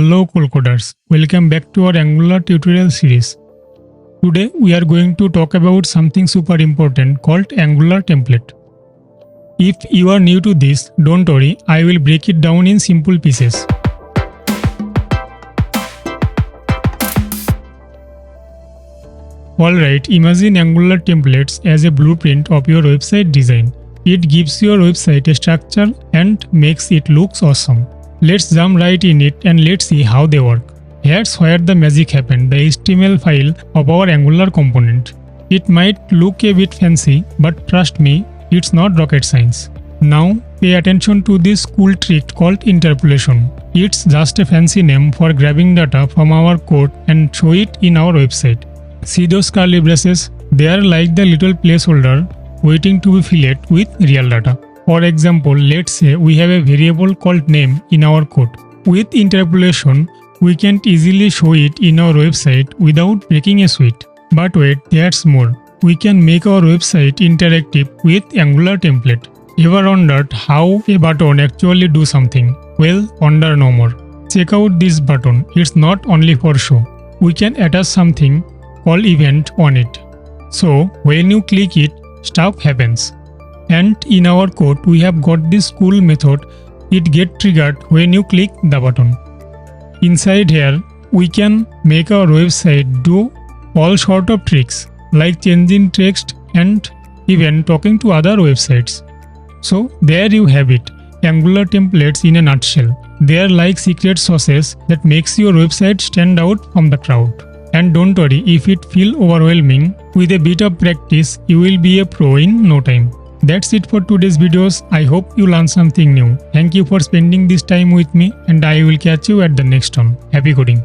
Hello coders, welcome back to our Angular tutorial series. Today we are going to talk about something super important called Angular template. If you are new to this, don't worry, I will break it down in simple pieces. Alright, imagine Angular templates as a blueprint of your website design. It gives your website a structure and makes it look awesome. Let's jump right in it and let's see how they work. Here's where the magic happened, the HTML file of our Angular component. It might look a bit fancy, but trust me, it's not rocket science. Now, pay attention to this cool trick called interpolation. It's just a fancy name for grabbing data from our code and show it in our website. See those curly braces? They are like the little placeholder waiting to be filled with real data. For example, let's say we have a variable called name in our code. With interpolation, we can easily show it in our website without breaking a sweat. But wait, there's more. We can make our website interactive with Angular template. Ever wondered how a button actually do something? Well, wonder no more. Check out this button. It's not only for show. We can attach something called event on it. So when you click it, stuff happens. And in our code, we have got this cool method. It gets triggered when you click the button. Inside here, we can make our website do all sort of tricks like changing text and even talking to other websites. So there you have it, Angular templates in a nutshell. They are like secret sauces that makes your website stand out from the crowd. And don't worry, if it feels overwhelming, with a bit of practice, you will be a pro in no time. That's it for today's videos. I hope you learned something new. Thank you for spending this time with me and I will catch you at the next one. Happy coding!